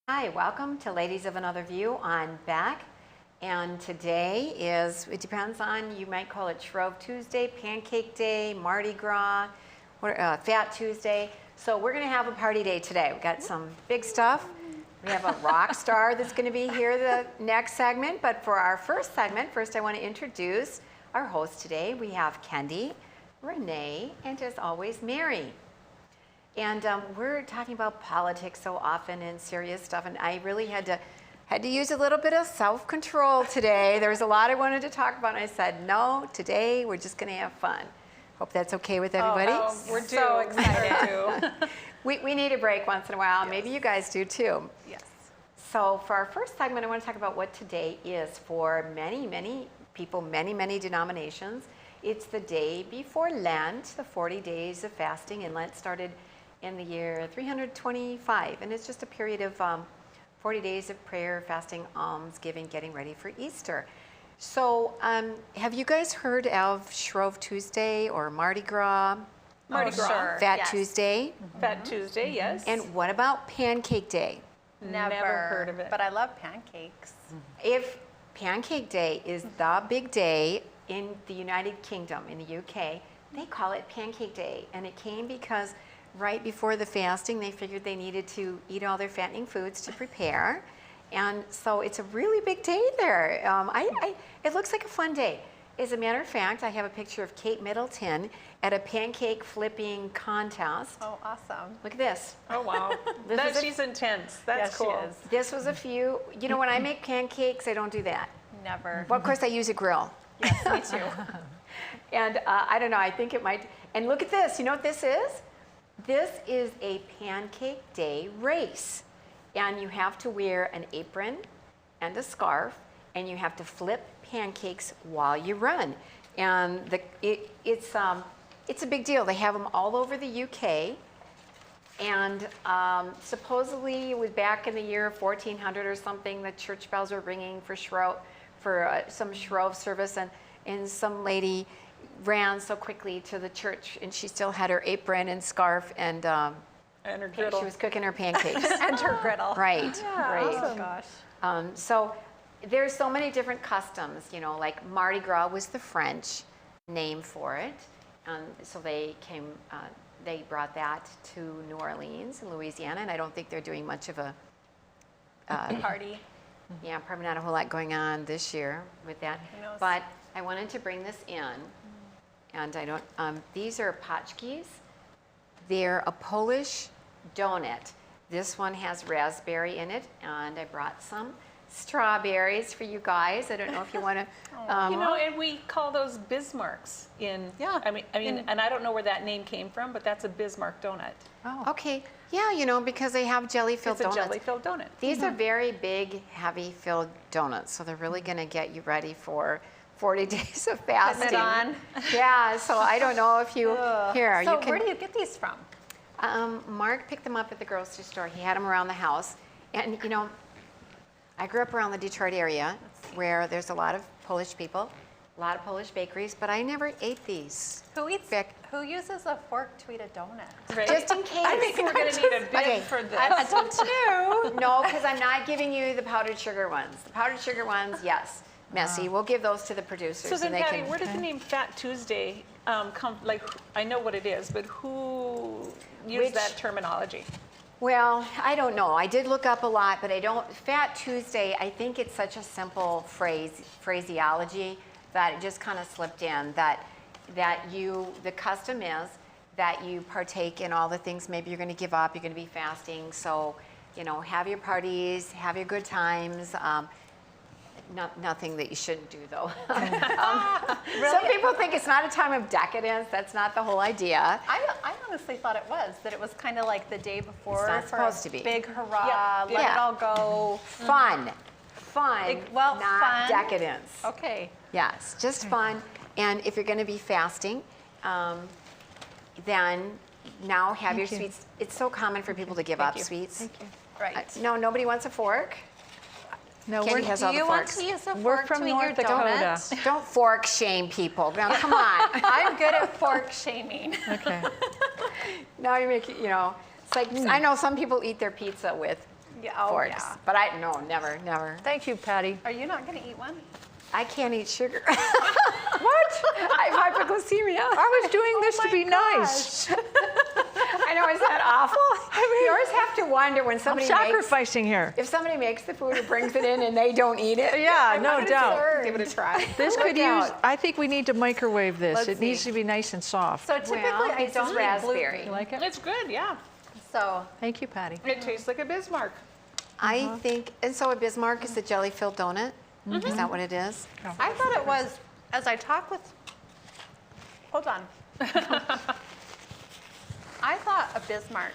Hi, welcome to Ladies of Another View. I'm Beck, and today it depends on, you might call it Shrove Tuesday, Pancake Day, Mardi Gras, Fat Tuesday. So we're going to have a party day today. We've got some big stuff. We have a rock star that's going to be here the next segment, but for our first segment, first I want to introduce our host today. We have Kendi, Renee, and as always, Mary. And we're talking about politics so often and serious stuff, and I really had to use a little bit of self-control today. There was a lot I wanted to talk about, and I said, no, today we're just going to have fun. Hope that's okay with everybody. We're so excited. We need a break once in a while. Yes. Maybe you guys do too. Yes. So for our first segment, I want to talk about what today is for many, many people, many, many denominations. It's the day before Lent, the 40 days of fasting, and Lent started in the year 325, and it's just a period of 40 days of prayer, fasting, almsgiving, getting ready for Easter. So have you guys heard of Shrove Tuesday or Mardi Gras? Mardi Gras. Sure. Fat Yes. Tuesday? Fat Tuesday, yes. And what about Pancake Day? Never heard of it. But I love pancakes. If Pancake Day is the big day in the United Kingdom, in the UK, they call it Pancake Day, and it came because right before the fasting, they figured they needed to eat all their fattening foods to prepare. And so it's a really big day there. It looks like a fun day. As a matter of fact, I have a picture of Kate Middleton at a pancake flipping contest. Oh, awesome. Look at this. Oh, wow. She's intense. That's Yes, cool. she is. This was a few, when I make pancakes, I don't do that. Never. Well, of course, I use a grill. Yes, me too. And I don't know, I think it might, and look at this, you know what this is? This is a Pancake Day race. And you have to wear an apron and a scarf, and you have to flip pancakes while you run. And it's a big deal. They have them all over the UK. And supposedly it was back in the year 1400 or something, the church bells were ringing for some Shrove service, and some lady ran so quickly to the church, and she still had her apron and scarf, and her griddle. she was cooking her pancakes. And her griddle. Right, Yeah, right. Oh, gosh. So there's so many different customs, like Mardi Gras was the French name for it. So they brought that to New Orleans and Louisiana, and I don't think they're doing much of a Party. yeah, probably not a whole lot going on this year with that. Who knows? But I wanted to bring this in, and these are paczkis. They're a Polish donut. This one has raspberry in it, and I brought some strawberries for you guys. I don't know if you want to. And we call those Bismarcks in. Yeah. I mean, and I don't know where that name came from, but that's a Bismarck donut. Oh. Okay, yeah, because they have jelly-filled It's a donuts. jelly-filled donut. These are very big, heavy-filled donuts, so they're really going to get you ready for 40 days of fasting. Putting it on. Yeah, so I don't know if you here. So you can, where do you get these from? Mark picked them up at the grocery store. He had them around the house, and I grew up around the Detroit area where there's a lot of Polish people, a lot of Polish bakeries, but I never ate these. Who uses a fork to eat a donut? Right? Just in case. I think we're going to need a bid Okay. for this. I don't know. No, because I'm not giving you the powdered sugar ones. The powdered sugar ones, yes, messy. We'll give those to the producers. So then, and they Patty, can, where does the name Fat Tuesday come? Like, I know what it is, but who used Which- that terminology? Well, I don't know. I did look up a lot, but I don't. Fat Tuesday, I think it's such a simple phraseology that it just kind of slipped in that the custom is that you partake in all the things maybe you're going to give up, you're going to be fasting. So, have your parties, have your good times. Nothing that you shouldn't do, though. Some people think it's not a time of decadence. That's not the whole idea. I honestly thought that it was kind of like the day before It's not for supposed a to be. big hurrah, Yeah. let Yeah. it all go. Fun, Well, not fun. decadence. Okay. Yes, just fun. And if you're going to be fasting, then now have your sweets. It's so common for people to give up you. sweets. Right. No, nobody wants a fork. No, Candy has all Do the you want forks. to use a We're fork from to eat your North Dakota. donut? Don't fork shame people. Now, come on. I'm good at fork shaming. Okay. Now you're making, it's like, I know some people eat their pizza with Yeah, oh, forks. yeah. But no, never. Thank you, Patty. Are you not going to eat one? I can't eat sugar. What? I have hypoglycemia. I was doing this to be nice. I know, is that awful? You always have to wonder when I'm somebody makes, sacrificing here. if somebody makes the food or brings it in and they don't eat it. Yeah, I'm no doubt. concerned. Give it a try. This Look could use, out. I think we need to microwave this. Let's It needs see. to be nice and soft. So typically Well, I it's don't eat raspberry. You gluten. like it? It's good, yeah. So Thank you, Patty. It tastes like a Bismarck. I think, and so a Bismarck is a jelly-filled donut? Is that what it is? I thought it was, as I talk with, hold on. I thought a Bismarck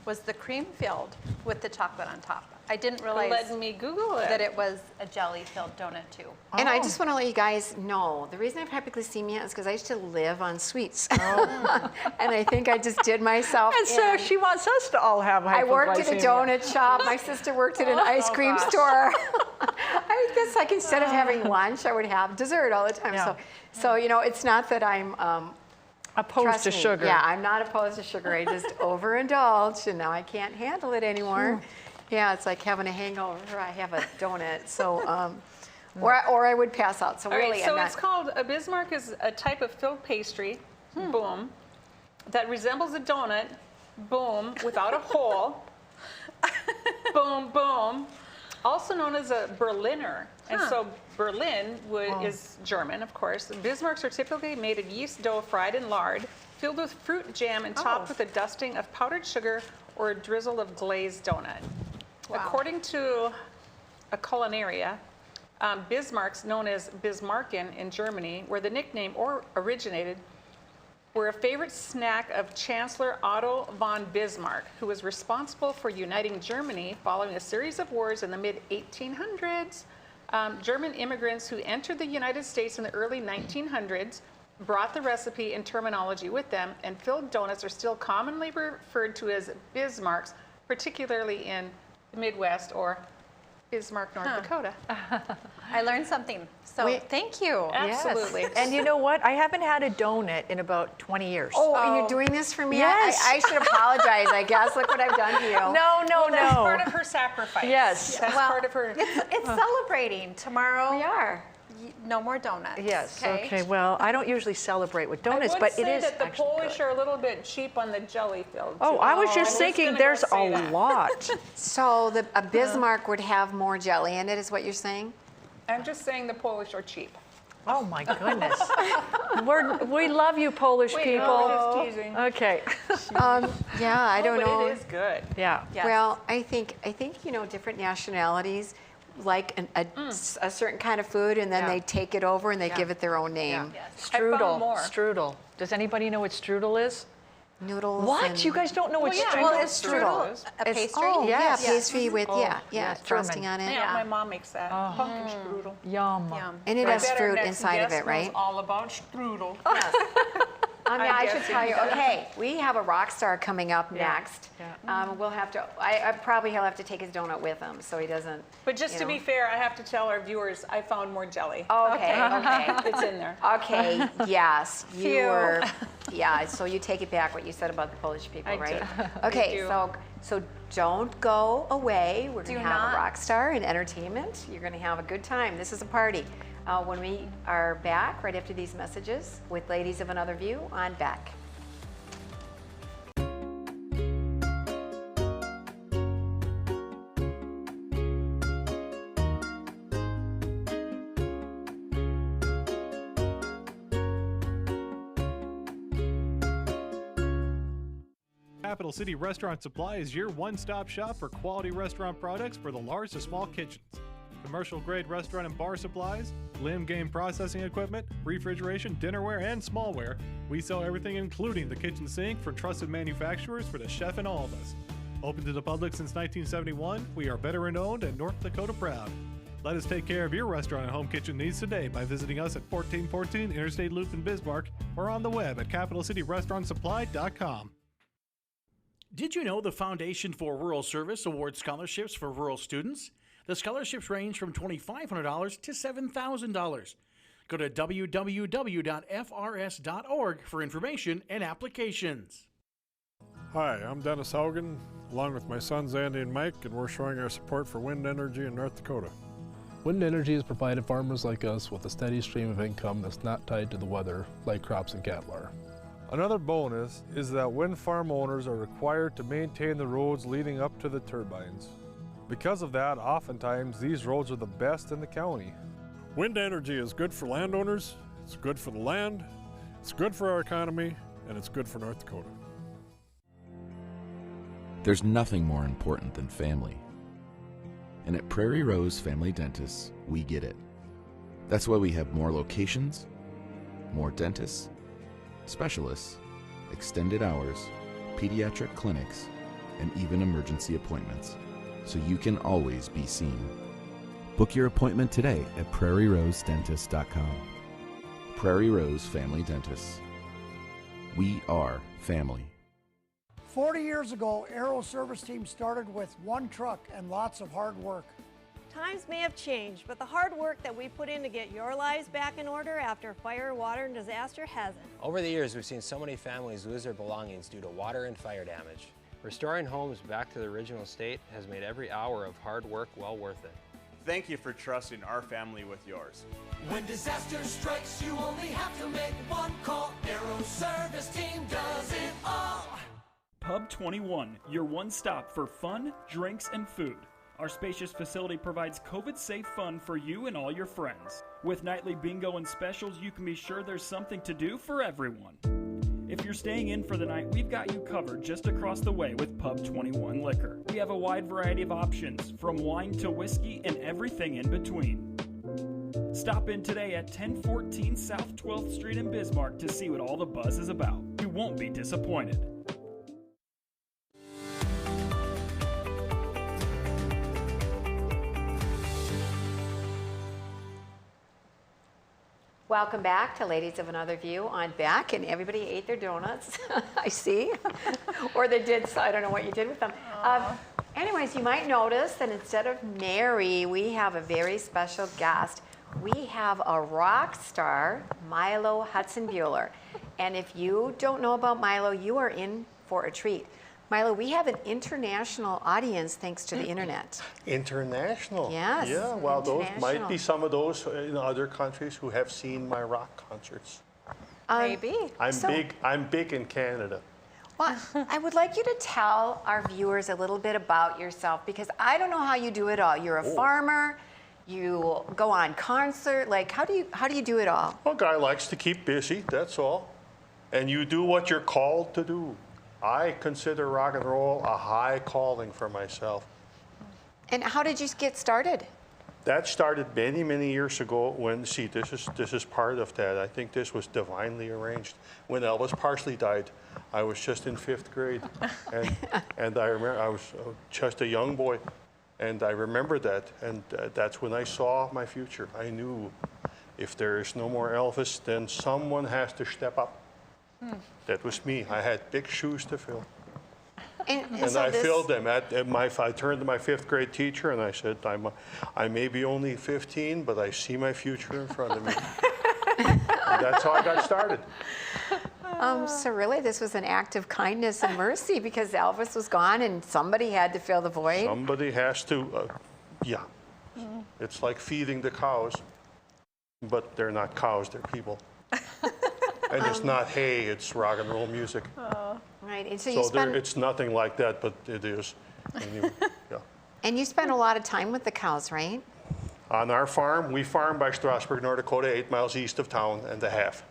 was the cream filled with the chocolate on top. I didn't realize Let me Google it. that it was a jelly filled donut too. And I Oh. just want to let you guys know, the reason I have hypoglycemia is because I used to live on sweets. And I think I just did myself And so in. she wants us to all have hypoglycemia. I worked at a donut shop. My sister worked at an ice cream gosh. store. I guess like instead of having lunch, I would have dessert all the time. Yeah. So it's not that I'm Opposed trust to me, sugar. Yeah, I'm not opposed to sugar. I just overindulged, and now I can't handle it anymore. Yeah, it's like having a hangover. I have a donut, so or I would pass out. So All really, right, so I'm it's not. called, a Bismarck is a type of filled pastry, boom, that resembles a donut, boom, without a hole, boom, boom, also known as a Berliner. And so Berlin is German, of course. Bismarcks are typically made of yeast dough fried in lard, filled with fruit jam and topped with a dusting of powdered sugar or a drizzle of glazed donut. According to a culinaria, Bismarcks, known as Bismarcken in Germany, where the nickname originated, were a favorite snack of Chancellor Otto von Bismarck, who was responsible for uniting Germany following a series of wars in the mid-1800s. German immigrants who entered the United States in the early 1900s brought the recipe and terminology with them, and filled donuts are still commonly referred to as Bismarcks, particularly in the Midwest or Bismarck, North Dakota. I learned something. So Wait. thank you. Absolutely. And you know what? I haven't had a donut in about 20 years. Oh, and you're doing this for me? Yes. I should apologize, I guess. Look what I've done to you. No, That's part no. of her sacrifice. Yes. That's Well, part of her. It's celebrating. Tomorrow, We are. no more donuts. Yes, okay. Well, I don't usually celebrate with donuts, but it is that the actually Polish good. are a little bit cheap on the jelly filled. Oh, I was just thinking gonna there's say a that. lot. So a Bismarck would have more jelly in it, is what you're saying? I'm just saying the Polish are cheap. Oh my goodness. We love you, Polish people. Oh, just teasing. Okay. Yeah, I don't but know. it is good. Yeah. Yes. Well, I think different nationalities like a certain kind of food, and then Yeah. they take it over and they give it their own Yeah. name. Yes. I found Strudel. more. Strudel. Does anybody know what strudel is? Noodles. What? and- You guys don't know what yeah, strudel Well, know is what strudel strudel is. a It's- pastry? Oh, Yes. yeah, pastry with, Oh, yeah, yes, frosting German. on it. Yeah, Yeah. my mom makes that. Pumpkin strudel. Yum. Yum. And it I has bet our fruit next inside of guest it, right? knows all about strudel. Yeah, I should guessing. tell you. Okay, we have a rock star coming up next. Yeah. We'll have to. I probably he'll have to take his donut with him, so he doesn't. But just to be fair, I have to tell our viewers I found more jelly. Okay. Okay. It's in there. Okay. Yes, you Phew. were. Yeah. So you take it back what you said about the Polish people, I right? did. Okay. do. So don't go away. We're Do gonna have not. a rock star and entertainment. You're gonna have a good time. This is a party. When we are back right after these messages with Ladies of Another View on Back. Capital City Restaurant Supply is your one-stop shop for quality restaurant products for the large to small kitchens. Commercial-grade restaurant and bar supplies, limb game processing equipment, refrigeration, dinnerware, and smallware. We sell everything including the kitchen sink from trusted manufacturers for the chef and all of us. Open to the public since 1971, we are veteran-owned and North Dakota proud. Let us take care of your restaurant and home kitchen needs today by visiting us at 1414 Interstate Loop in Bismarck or on the web at capitalcityrestaurantsupply.com. Did you know the Foundation for Rural Service awards scholarships for rural students? The scholarships range from $2,500 to $7,000. Go to www.frs.org for information and applications. Hi, I'm Dennis Hogan. along with my sons Andy and Mike, and we're showing our support for wind energy in North Dakota. Wind energy has provided farmers like us with a steady stream of income that's not tied to the weather like crops and cattle are. Another bonus is that wind farm owners are required to maintain the roads leading up to the turbines. Because of that, oftentimes these roads are the best in the county. Wind energy is good for landowners, it's good for the land, it's good for our economy, and it's good for North Dakota. There's nothing more important than family. And at Prairie Rose Family Dentists, we get it. That's why we have more locations, more dentists, specialists, extended hours, pediatric clinics, and even emergency appointments, so you can always be seen. Book your appointment today at prairierosedentist.com. Prairie Rose Family Dentists. We are family. 40 years ago, Aero Service Team started with one truck and lots of hard work. Times may have changed, but the hard work that we put in to get your lives back in order after fire, water, and disaster hasn't. Over the years, we've seen so many families lose their belongings due to water and fire damage. Restoring homes back to the original state has made every hour of hard work well worth it. Thank you for trusting our family with yours. When disaster strikes, you only have to make one call. Aero Service Team does it all. Pub 21, your one stop for fun, drinks, and food. Our spacious facility provides COVID-safe fun for you and all your friends. With nightly bingo and specials, you can be sure there's something to do for everyone. If you're staying in for the night, we've got you covered just across the way with Pub 21 Liquor. We have a wide variety of options, from wine to whiskey and everything in between. Stop in today at 1014 South 12th Street in Bismarck to see what all the buzz is about. You won't be disappointed. Welcome back to Ladies of Another View on Back, and everybody ate their donuts, I see, or they did, so I don't know what you did with them. Anyways, you might notice that instead of Mary, we have a very special guest. We have a rock star, Milo Hudson-Buehler. And if you don't know about Milo, you are in for a treat. Milo, we have an international audience thanks to the internet. International? Yes. Yeah, well, those might be some of those in other countries who have seen my rock concerts. Maybe. I'm big in Canada. Well, I would like you to tell our viewers a little bit about yourself, because I don't know how you do it all. You're a farmer, you go on concert, like how do you do it all? Well, a guy likes to keep busy, that's all. And you do what you're called to do. I consider rock and roll a high calling for myself. And how did you get started? That started many, many years ago when, see, this is part of that. I think this was divinely arranged. When Elvis Presley died, I was just in 5th grade. And I remember I was just a young boy. And I remember that. And that's when I saw my future. I knew if there is no more Elvis, then someone has to step up. That was me. I had big shoes to fill. And so I filled them. I turned to my 5th grade teacher and I said, I may be only 15, but I see my future in front of me. That's how I got started. So really, this was an act of kindness and mercy, because Elvis was gone and somebody had to fill the void? Somebody has to, yeah. It's like feeding the cows, but they're not cows, they're people. And it's not hay, it's rock and roll music. Right, and so it's nothing like that, but it is. Anyway, yeah. And you spent a lot of time with the cows, right? On our farm, we farm by Strasburg, North Dakota, 8 miles east of town and a half.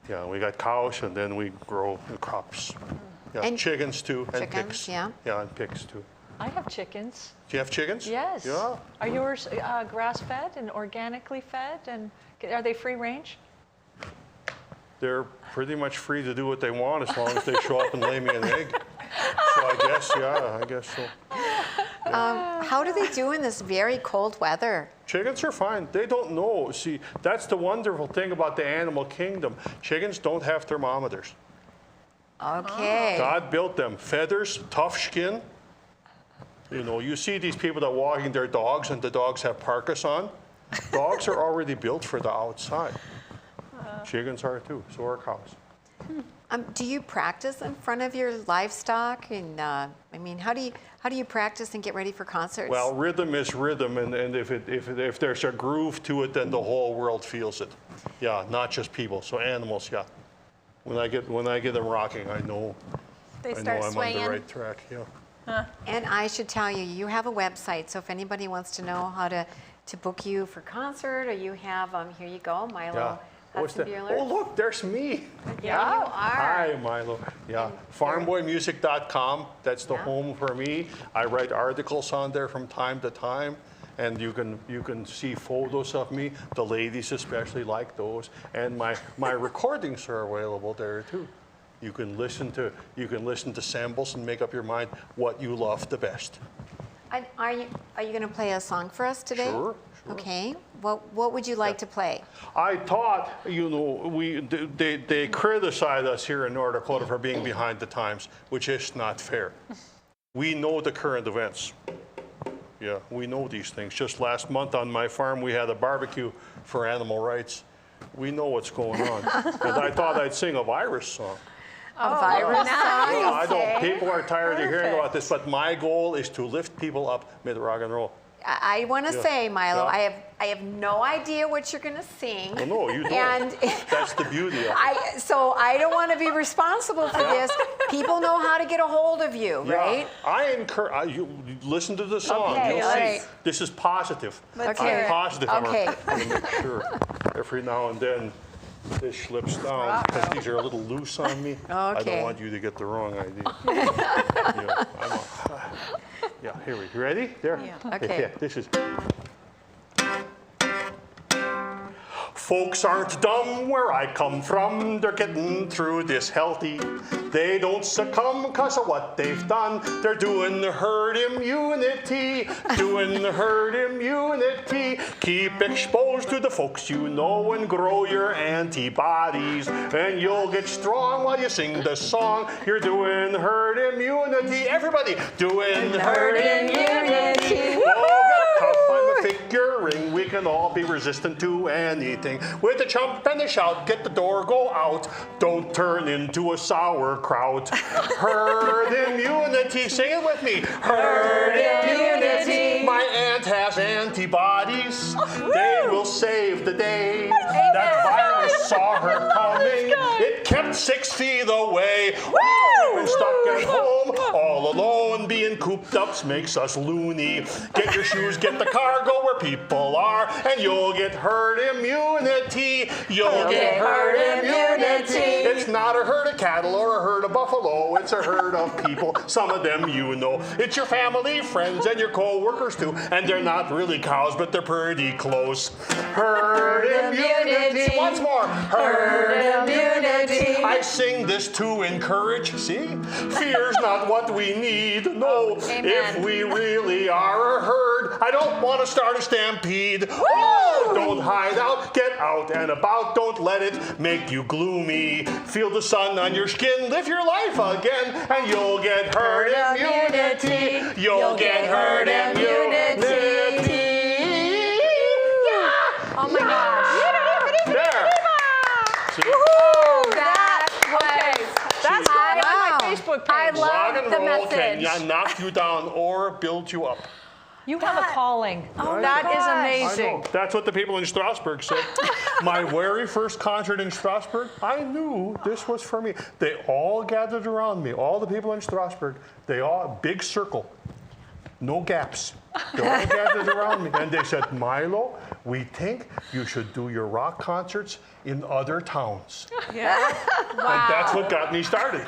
Yeah, we got cows and then we grow crops. Yeah, and chickens too, and pigs. Yeah, and pigs too. I have chickens. Do you have chickens? Yes. Yeah. Are yours grass-fed and organically fed, and are they free range? They're pretty much free to do what they want as long as they show up and lay me an egg. So I guess so. Yeah. How do they do in this very cold weather? Chickens are fine. They don't know. See, that's the wonderful thing about the animal kingdom. Chickens don't have thermometers. Okay. God built them. Feathers, tough skin. You know, you see these people that are walking their dogs and the dogs have parkas on. Dogs are already built for the outside. Chickens are too, so are cows. Do you practice in front of your livestock? And I mean, how do you practice and get ready for concerts? Well, rhythm is rhythm, and if there's a groove to it, then the whole world feels it. Yeah, not just people. So animals, yeah. When I get them rocking, I know I'm on the right track. Yeah. And I should tell you, you have a website. So if anybody wants to know how to book you for concert, or you have here you go, Milo. Yeah. Hudson Bueller. Oh, look, there's me. Yeah, you are. Hi, Milo. Yeah, farmboymusic.com. That's the home for me. I write articles on there from time to time, and you can see photos of me. The ladies especially like those, and my recordings are available there too. You can listen to samples and make up your mind what you love the best. Are you going to play a song for us today? Sure. Okay. What would you like to play? I thought, they criticize us here in North Dakota for being behind the times, which is not fair. We know the current events. Yeah, we know these things. Just last month on my farm, we had a barbecue for animal rights. We know what's going on. And I thought I'd sing a virus song. A virus song? I know people are tired of hearing about this, but my goal is to lift people up mid rock and roll. I want to say, Milo, I have no idea what you're going to sing. Well, no, you don't. And that's the beauty of it. So I don't want to be responsible for this. People know how to get a hold of you, right? I encourage you listen to the song. Okay, You'll right. see. This is positive. Okay. I'm positive. Okay. I'm going to make sure every now and then this slips down because these are a little loose on me. I Okay. don't want you to get the wrong idea. Yeah, here we go. Ready? There? Yeah. Okay. Yeah, this is. Folks aren't dumb where I come from. They're getting through this healthy. They don't succumb because of what they've done. They're doing the herd immunity. Doing the herd immunity. Keep exposed to the folks you know and grow your antibodies. And you'll get strong while you sing the song. You're doing herd immunity. Everybody doing herd immunity. Oh, get tough on the figure ring. We can all be resistant to anything. With a chump and a shout, get the door, go out. Don't turn into a sauerkraut. Herd immunity, sing it with me. Herd immunity. My aunt has antibodies. They will save the day. That virus saw her coming. It kept 6 feet away. We've been stuck at home, all alone. Being cooped up makes us loony. Get your shoes, get the car, go where people are, and you'll get herd immunity. You'll get herd immunity. It's not a herd of cattle or a herd of buffalo. It's a herd of people. Some of them you know. It's your family, friends, and your co-workers too. And they're not really cows, but they're pretty close. Herd immunity. Once more. Herd immunity. I sing this to encourage. See? Fear's not what we need. No. If we really are a herd, I don't want to start a stampede. Oh, don't hide out. Get out and about. Don't let it make you gloomy. Feel the sun on your skin. Live your life again, and you'll get herd immunity. You'll get herd immunity. Yeah. Oh my gosh. There. That's going on my Facebook page. I love the message. Can knock you down or build you up. You have a calling. That is amazing. I know. That's what the people in Strasbourg said. My very first concert in Strasbourg, I knew this was for me. They all gathered around me, all the people in Strasbourg. They all, big circle, no gaps. They all gathered around me and they said, Milo, we think you should do your rock concerts in other towns. Yeah. And that's what got me started.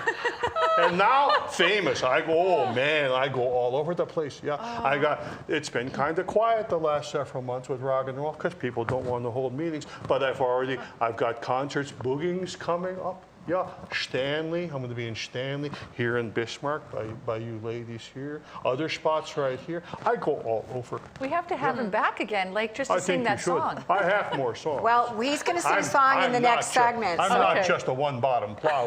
And now, famous. I go, I go all over the place. Yeah, it's been kind of quiet the last several months with rock and roll because people don't want to hold meetings. But I've got concerts, bookings coming up. Yeah, Stanley. I'm going to be in Stanley, here in Bismarck by you ladies here. Other spots right here. I go all over. We have to have him back again, like just to I sing think that you should. song. I have more songs. Well, he's going to sing a song in the next segment. I'm not just a one-bottom plow.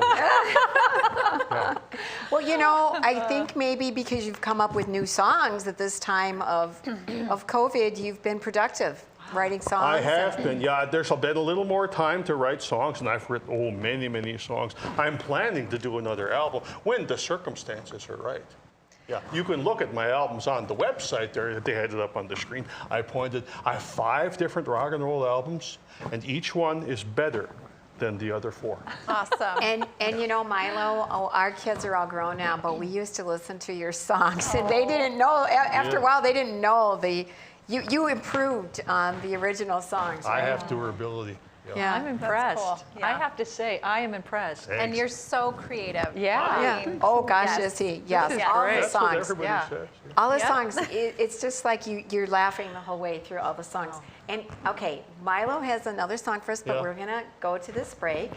Well, you know, I think maybe because you've come up with new songs at this time of COVID, you've been productive. writing songs? I have been, yeah. There's been a little more time to write songs, and I've written, many, many songs. I'm planning to do another album when the circumstances are right. Yeah, you can look at my albums on the website there. They had it up on the screen. I have 5 different rock and roll albums, and each one is better than the other 4. Awesome. And you know, Milo, our kids are all grown now, but we used to listen to your songs, and they didn't know, after a while, they didn't know you improved on the original songs, right? I have durability. Yeah. I'm impressed. Cool. I Yeah. have to say, I am impressed. Thanks. And you're so creative. Yeah. I mean, Oh gosh, yes. is he? Yes, This is all great. the That's what songs. everybody Yeah. says. All the Yeah. songs, it's just like you're laughing the whole way through all the songs. And okay, Milo has another song for us, but Yeah. we're gonna go to this break.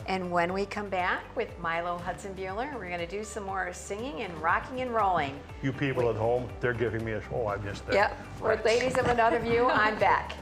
And when we come back with Milo Hudson Buehler, we're gonna do some more singing and rocking and rolling. You people at home, they're giving me a show. I missed that. Yep, with Ladies of Another View, I'm back.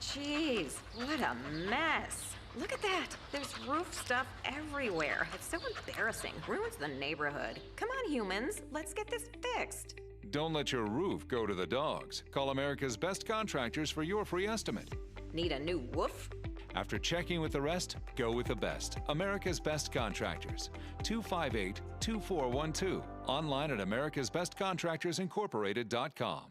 Jeez, what a mess. Look at that. There's roof stuff everywhere. It's so embarrassing. Ruins the neighborhood. Come on, humans. Let's get this fixed. Don't let your roof go to the dogs. Call America's Best Contractors for your free estimate. Need a new woof? After checking with the rest, go with the best. America's Best Contractors. 258-2412. Online at americasbestcontractorsincorporated.com.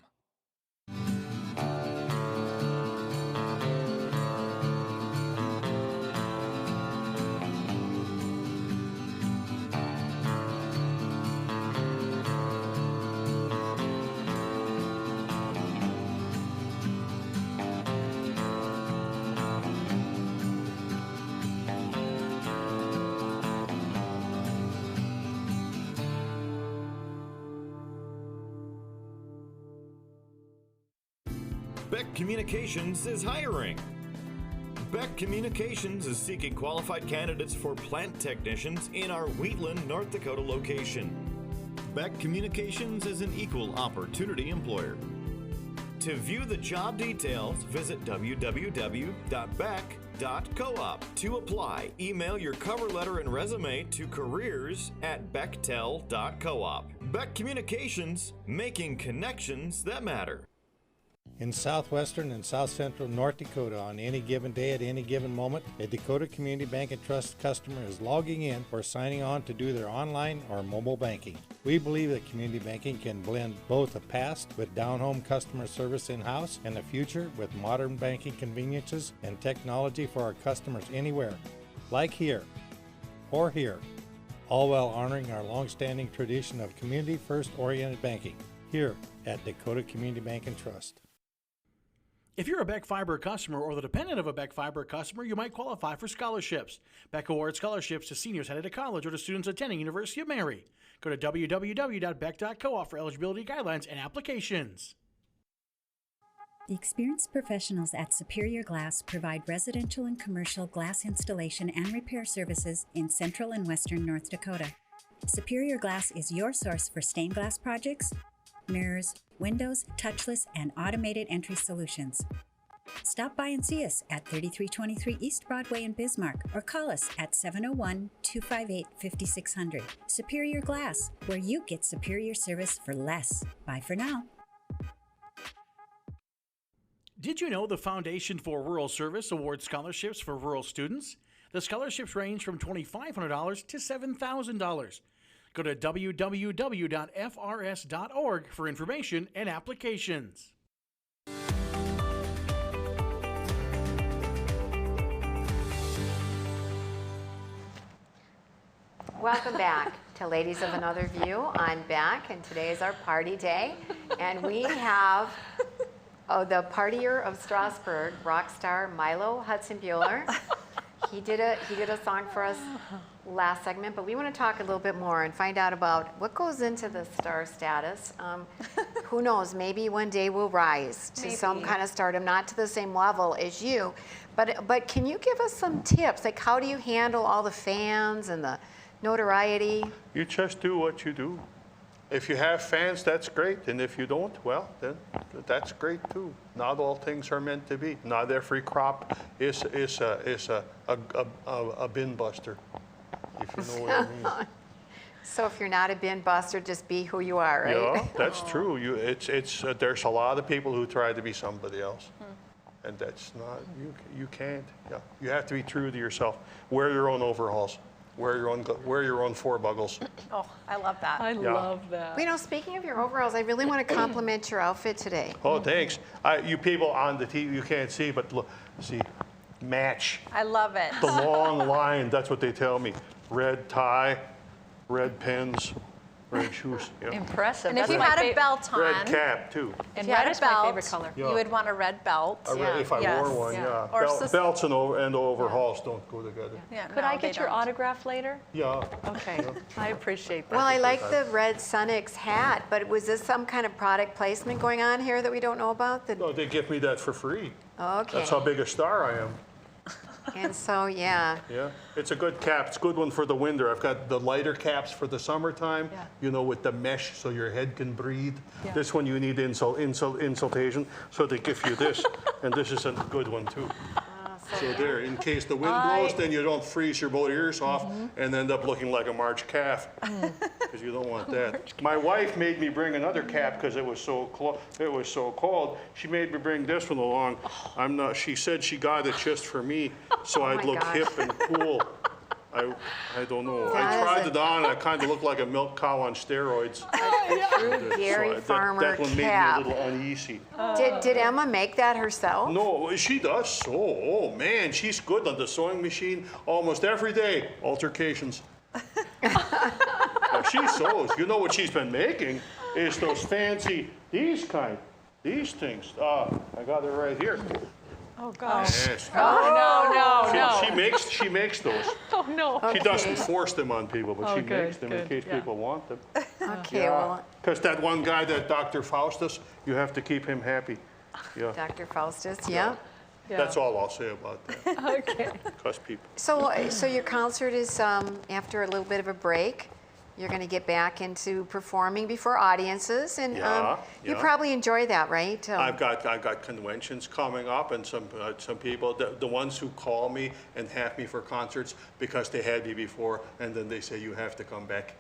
Beck Communications is hiring. Beck Communications is seeking qualified candidates for plant technicians in our Wheatland, North Dakota location. Beck Communications is an equal opportunity employer. To view the job details, visit www.beck.coop. To apply, email your cover letter and resume to careers@bechtel.coop. Beck Communications, making connections that matter. In southwestern and south central North Dakota, on any given day at any given moment, a Dakota Community Bank and Trust customer is logging in or signing on to do their online or mobile banking. We believe that community banking can blend both the past with down-home customer service in-house and the future with modern banking conveniences and technology for our customers anywhere, like here or here, all while honoring our long-standing tradition of community-first oriented banking here at Dakota Community Bank and Trust. If you're a Beck Fiber customer or the dependent of a Beck Fiber customer, you might qualify for scholarships. Beck awards scholarships to seniors headed to college or to students attending University of Mary. Go to www.beck.coop for eligibility guidelines and applications. The experienced professionals at Superior Glass provide residential and commercial glass installation and repair services in central and western North Dakota. Superior Glass is your source for stained glass projects, mirrors, windows, touchless, and automated entry solutions. Stop by and see us at 3323 East Broadway in Bismarck or call us at 701-258-5600. Superior Glass, where you get superior service for less. Bye for now. Did you know the Foundation for Rural Service awards scholarships for rural students? The scholarships range from $2,500 to $7,000. Go to www.frs.org for information and applications. Welcome back to Ladies of Another View. I'm back, and today is our party day. And we have the partier of Strasburg, rock star Milo Hudson Buehler. He did a song for us last segment, but we want to talk a little bit more and find out about what goes into the star status. Who knows, maybe one day we'll rise to some kind of stardom, not to the same level as you. But can you give us some tips? Like, how do you handle all the fans and the notoriety? You just do what you do. If you have fans, that's great. And if you don't, well, then that's great too. Not all things are meant to be. Not every crop is a bin buster, if you know what I mean. So if you're not a bin buster, just be who you are, right? Yeah, that's true. There's a lot of people who try to be somebody else. And that's not, you can't. Yeah. You have to be true to yourself. Wear your own overalls. Wear your own four buggles. Oh, I love that. I love that. You know, speaking of your overalls, I really want to compliment your outfit today. Oh, thanks. You people on the TV, you can't see, but look, see, match. I love it. The long line, that's what they tell me. Red tie, red pins, red shoes. Yeah. Impressive. And if That's you my had a favorite. belt on, Red cap, too. if And you had red a is my belt, favorite color. you would want a red belt. If I wore one, yeah. Or Belts and overalls don't go together. Yeah, Could no, I they get your don't. autograph later? Yeah. Okay. I appreciate that. Well, I like the red Sunix hat, but was this some kind of product placement going on here that we don't know about? No, they give me that for free. Okay. That's how big a star I am. And so, yeah. Yeah, it's a good cap. It's a good one for the winter. I've got the lighter caps for the summertime, you know, with the mesh so your head can breathe. Yeah. This one you need insulation, so they give you this. And this is a good one, too. So there, in case the wind blows, then you don't freeze your both ears off and end up looking like a March calf, because you don't want that. My wife made me bring another cap because it was so cold. She made me bring this one along. She said she got it just for me, so I'd look hip and cool. I don't know. I tried it on, and I kind of looked like a milk cow on steroids. True Gary Farmer that one made cap. me a little uneasy. Did Emma make that herself? No, she does sew. Oh man, she's good on the sewing machine almost every day. Altercations. She sews. You know what she's been making is those fancy, these things. I got it right here. Oh gosh. Yes. Oh no. She makes those. Oh no. She doesn't force them on people, but she makes them in case people want them. Okay, well. Because that one guy, that Dr. Faustus, you have to keep him happy. Yeah. Dr. Faustus, yeah. That's all I'll say about that. Okay. Because people. So your concert is after a little bit of a break. You're going to get back into performing before audiences, and you probably enjoy that, right? I've got conventions coming up, and some people, the ones who call me and have me for concerts because they had me before, and then they say you have to come back.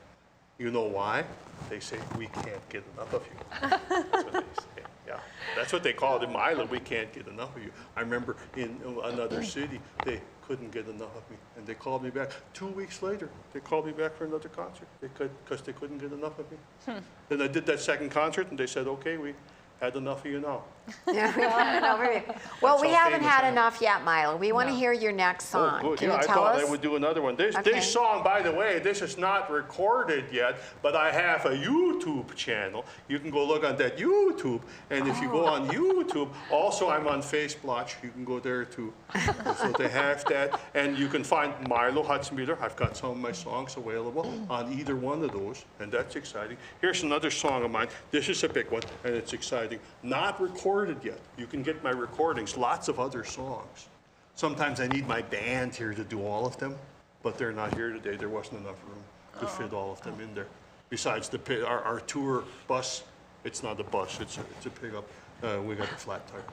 You know why? They say we can't get enough of you. That's what they say. Yeah, that's what they call it in Milo. We can't get enough of you. I remember in another city, they couldn't get enough of me, and they called me back 2 weeks later. They called me back for another concert because they couldn't get enough of me. Then I did that second concert, and they said, okay, we had enough of you now. Yeah, we've had enough of you. Well, we haven't had enough yet, Milo. We want to hear your next song. Oh, good. Can yeah, you tell I us? thought I would do another one. This Okay. song, by the way, this is not recorded yet, but I have a YouTube channel. You can go look on that YouTube, and if you go on YouTube, also I'm on Facebook. You can go there too. So they have that, and you can find Milo Hutzenbeater. I've got some of my songs available on either one of those, and that's exciting. Here's another song of mine. This is a big one, and it's exciting. Not recorded yet. You can get my recordings, lots of other songs. Sometimes I need my band here to do all of them, but they're not here today. There wasn't enough room to fit all of them in there. Besides our tour bus, it's not a bus, it's a pickup. We got a flat tire.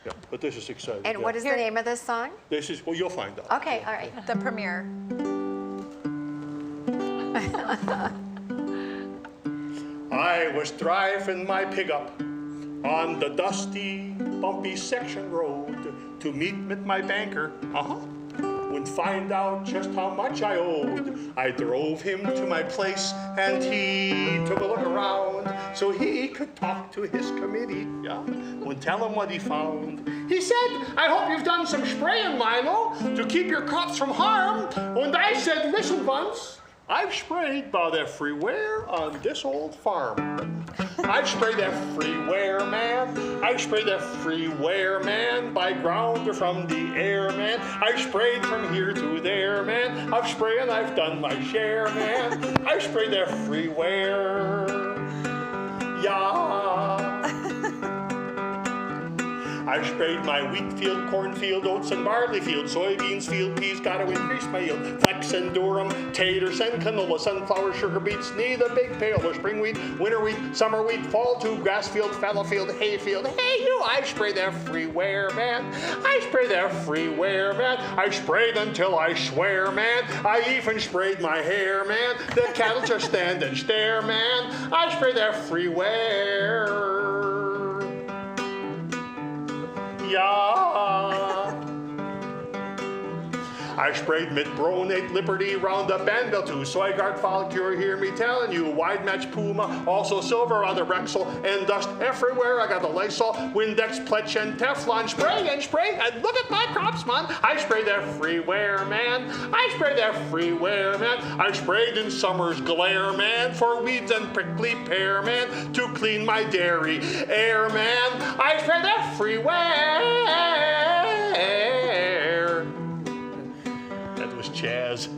Yeah, but this is exciting. And what is the name of this song? This is, well, you'll find out. Okay, all right. The premiere. I was driving my pickup on the dusty, bumpy section road to meet with my banker. Would find out just how much I owed. I drove him to my place and he took a look around so he could talk to his committee. Yeah, would tell him what he found. He said, I hope you've done some spraying, Milo, to keep your crops from harm. And I said, listen, Bunce, I've sprayed about everywhere on this old farm. I've sprayed everywhere, man. I've sprayed everywhere, man. By ground or from the air, man. I've sprayed from here to there, man. I've sprayed and I've done my share, man. I've sprayed everywhere. Yeah. I sprayed my wheat field, cornfield, oats and barley field, soybeans, field peas, got to increase my yield. Flex and durum, taters and canola, sunflower, sugar beets, need a big pail of spring wheat, winter wheat, summer wheat, fall tube, grass field, fallow field, hay field. Hey you, I sprayed everywhere, man. I sprayed everywhere, man. I sprayed until I swear, man. I even sprayed my hair, man. The cattle just stand and stare, man. I sprayed everywhere. Yeah. I sprayed Midbronate, Liberty, Roundup, Anvil too. Soyguard, Follicure, hear me telling you. Wide Match, Puma, also Silver on the Rexel, and dust everywhere. I got the Lysol, Windex, Pletch, and Teflon. Spray and spray, and look at my crops, man. I sprayed everywhere, man. I sprayed everywhere, man. I sprayed in summer's glare, man, for weeds and prickly pear, man, to clean my dairy air, man. I sprayed everywhere. Chaz.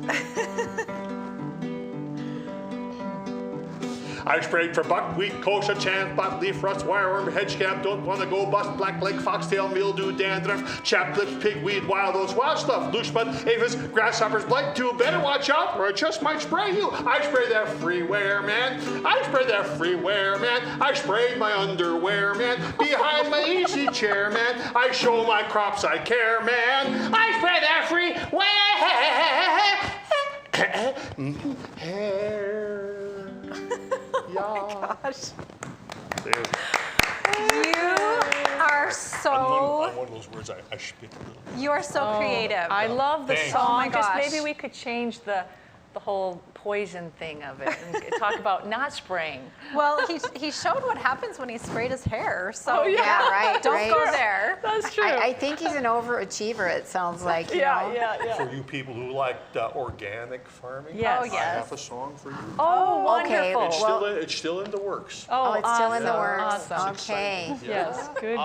I sprayed for buckwheat, kochia, chant, bot, leaf rust, wireworm, hedge scab, don't want to go bust, blackleg, foxtail, mildew, dandruff, chapped lips, pigweed, wild oats, wild stuff, loose bud, aphis, grasshoppers, blight too. Better watch out or I just might spray you. I sprayed everywhere, man. I sprayed everywhere, man. I sprayed my underwear, man. Behind my easy chair, man. I show my crops I care, man. I sprayed everywhere. Oh my gosh. There. You are so. I'm one of those words I spit a little. You are so creative. I love the Thanks. song. Oh my Just gosh. maybe we could change the whole poison thing of it and talk about not spraying. Well, he showed what happens when he sprayed his hair. So Yeah, right. don't right. go there. That's true. I think he's an overachiever, it sounds like. You know? Yeah. For you people who like organic farming, Yes. Oh, I yes. have a song for you. Oh, Okay. wonderful. It's still in the works. Oh, it's still in the awesome. works. Awesome. Okay. Yes, good.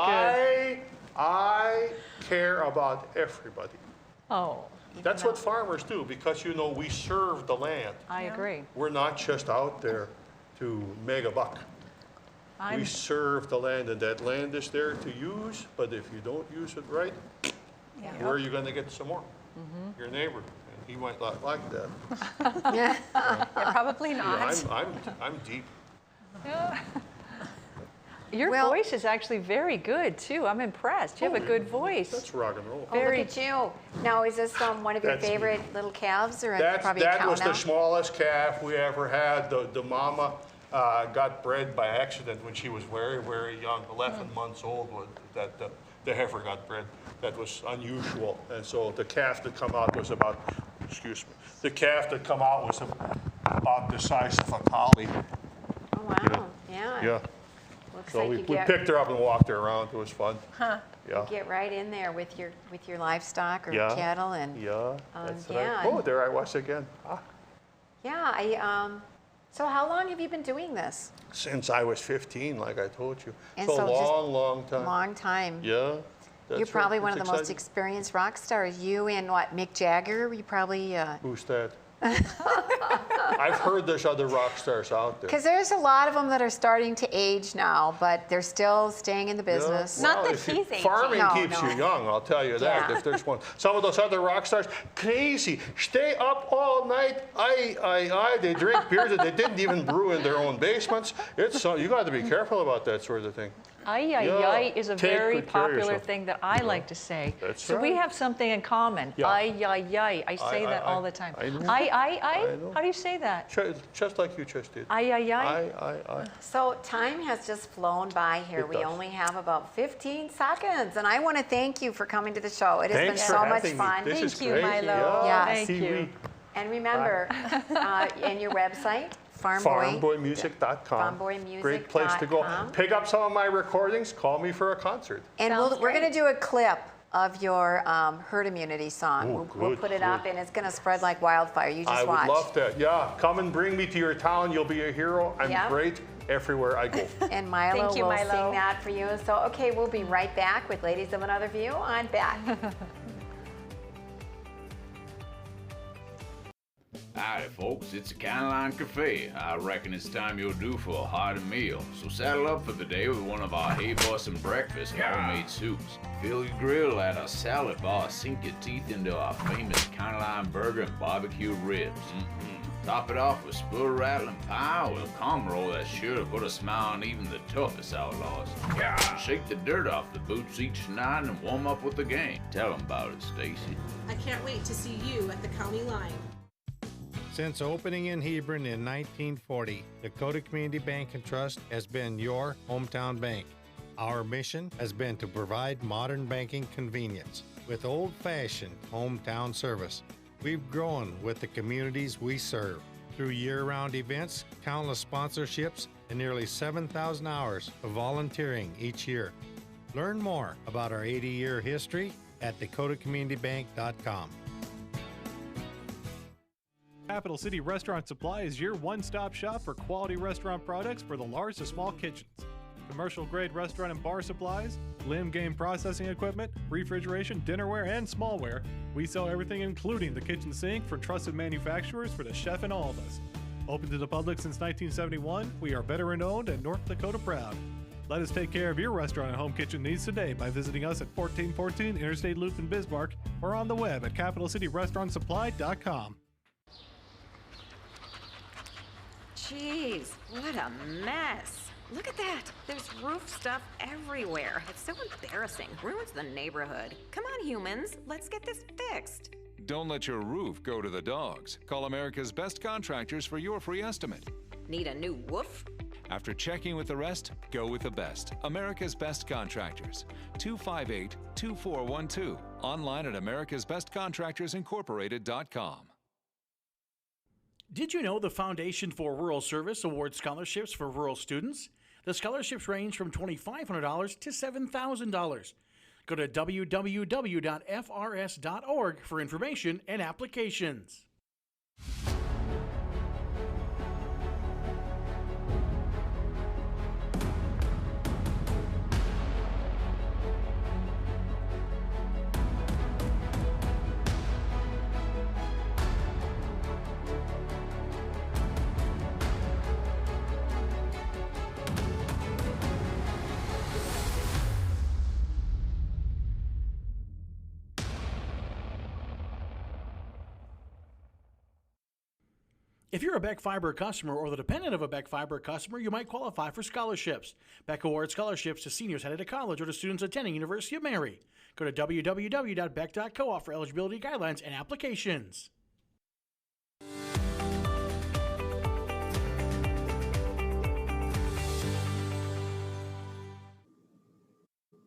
I care about everybody. Oh, That's what farmers do because, you know, we serve the land. I agree. We're not just out there to make a buck. We serve the land, and that land is there to use, but if you don't use it right, where are you going to get some more? Your neighbor, and he might not like that. Yeah, probably not. Yeah, I'm deep. Your voice is actually very good too. I'm impressed. You have a good voice. That's rock and roll. Oh, look at you. Now, is this one of your That's me. favorite little calves, or probably a That cow was now? the smallest calf we ever had. The mama got bred by accident when she was very, very young. 11 months old was that the heifer got bred. That was unusual. And so the calf that come out was about, the calf that come out was about the size of a collie. Oh, wow. Yeah. Looks So like we you get, picked her up and walked her around. It was fun. Huh. Yeah. get right in there with your livestock or Yeah. cattle and That's yeah. right. Oh, there I was again. yeah. So how long have you been doing this? Since I was 15, like I told you. And so so just long time. Long time. Yeah. You're that's probably right. one of It's the most exciting. experienced rock stars. You and what, Mick Jagger? You probably. Who's that? I've heard there's other rock stars out there. Because there's a lot of them that are starting to age now, but they're still staying in the business. Well, if you- Farming keeps you young, I'll tell you that. Yeah. If there's one, some of those other rock stars, crazy, stay up all night. They drink beers that they didn't even brew in their own basements. It's you got to be careful about that sort of thing. Ay, ay, ay is a Take very good care of popular yourself. thing that I like to say. That's so we right. have something in common. Yeah. Ay, ay, ay. I say that all the time. I know. Ay, ay, ay. I know. How do you say that? Just like you just did. Ay, ay, ay. I. So time has just flown by here. It We does. only have about 15 seconds, and I want to thank you for coming to the show. It has Thanks been for so much having me. fun. This is Thank you, great. Milo. Yeah, Yes. Thank you. And remember, and your website, Farmboymusic.com. Great place to go. farmboymusic.com. Pick up some of my recordings. Call me for a concert. And we're going to do a clip of your herd immunity song. Ooh, we'll good, put it up, and it's going to spread like wildfire. You just I watch. would love that. Yeah, come and bring me to your town. You'll be a hero. I'm Yeah. great everywhere I go. And Milo Thank you, will Milo. sing that for you. So, okay, we'll be right back with Ladies of Another View on Back. Howdy, folks. It's the County Line Cafe. I reckon it's time you're due for a hearty meal. So saddle up for the day with one of our Hey Bussin' breakfast homemade soups. Fill your grill at a salad bar. Sink your teeth into our famous County Line burger and barbecue ribs. Top it off with spur rattling pie with a comb roll that's sure to put a smile on even the toughest outlaws. Shake the dirt off the boots each night and warm up with the game. Tell them about it, Stacy. I can't wait to see you at the County Line. Since opening in Hebron in 1940, Dakota Community Bank and Trust has been your hometown bank. Our mission has been to provide modern banking convenience with old-fashioned hometown service. We've grown with the communities we serve. Through year-round events, countless sponsorships, and nearly 7,000 hours of volunteering each year. Learn more about our 80-year history at dakotacommunitybank.com. Capital City Restaurant Supply is your one-stop shop for quality restaurant products for the large to small kitchens. Commercial-grade restaurant and bar supplies, limb game processing equipment, refrigeration, dinnerware, and smallware. We sell everything including the kitchen sink from trusted manufacturers for the chef in all of us. Open to the public since 1971, we are veteran-owned and North Dakota proud. Let us take care of your restaurant and home kitchen needs today by visiting us at 1414 Interstate Loop in Bismarck or on the web at capitalcityrestaurantsupply.com. Jeez, what a mess. Look at that. There's roof stuff everywhere. It's so embarrassing. Ruins the neighborhood. Come on, humans. Let's get this fixed. Don't let your roof go to the dogs. Call America's Best Contractors for your free estimate. Need a new woof? After checking with the rest, go with the best. America's Best Contractors. 258-2412. Online at americasbestcontractorsincorporated.com. Did you know the Foundation for Rural Service awards scholarships for rural students? The scholarships range from $2,500 to $7,000. Go to www.frs.org for information and applications. If you're a Beck Fiber customer or the dependent of a Beck Fiber customer, you might qualify for scholarships. Beck awards scholarships to seniors headed to college or to students attending University of Mary. Go to www.beck.coop for eligibility guidelines and applications.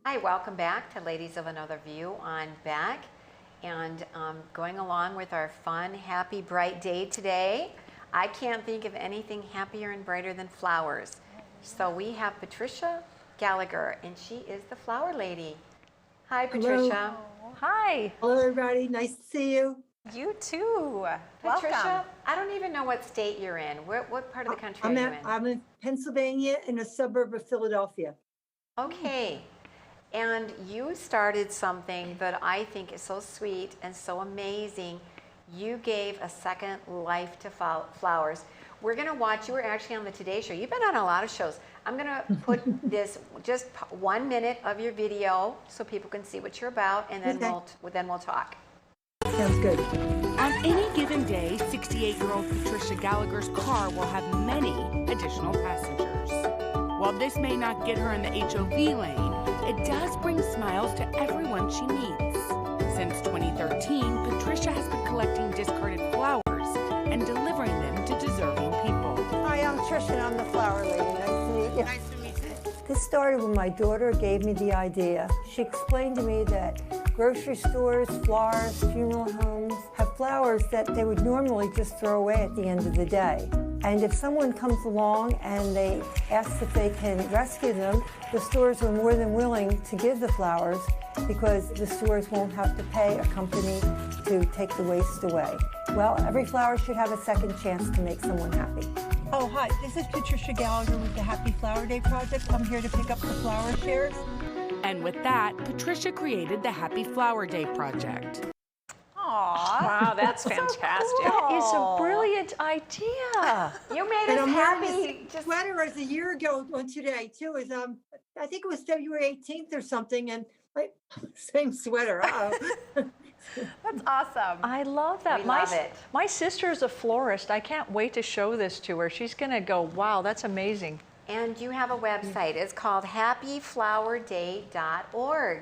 Hi, welcome back to Ladies of Another View on Beck. And going along with our fun, happy, bright day today, I can't think of anything happier and brighter than flowers. So we have Patricia Gallagher, and she is the flower lady. Hi, Patricia. Hello. Hi. Hello, everybody. Nice to see you. You too. Patricia, Welcome. I don't even know what state you're in. What part of the country are you in? I'm in Pennsylvania, in a suburb of Philadelphia. Okay. And you started something that I think is so sweet and so amazing. You gave a second life to flowers. We're going to watch, you were actually on the Today Show. You've been on a lot of shows. I'm going to put this, just 1 minute of your video so people can see what you're about, and then, we'll talk. Sounds good. On any given day, 68-year-old Patricia Gallagher's car will have many additional passengers. While this may not get her in the HOV lane, it does bring smiles to everyone she meets. Since 2013, Patricia has been collecting discarded flowers and delivering them to deserving people. Hi, I'm Trish, and I'm the flower lady. Nice to meet you. Nice to meet you. This started when my daughter gave me the idea. She explained to me that grocery stores, florists, funeral homes have flowers that they would normally just throw away at the end of the day. And if someone comes along and they ask if they can rescue them, the stores are more than willing to give the flowers because the stores won't have to pay a company to take the waste away. Well, every flower should have a second chance to make someone happy. Oh, hi, this is Patricia Gallagher with the Happy Flower Day Project. I'm here to pick up the flower shares. And with that, Patricia created the Happy Flower Day Project. Oh, Aw. Wow, that's fantastic. That is a brilliant idea. You made And us I'm wearing happy. this sweater as a year ago on today too. Is I think it was February 18th or something, and like same sweater. That's awesome. I love that. We love it. My sister is a florist. I can't wait to show this to her. She's going to go, wow, that's amazing. And you have a website. It's called happyflowerday.org.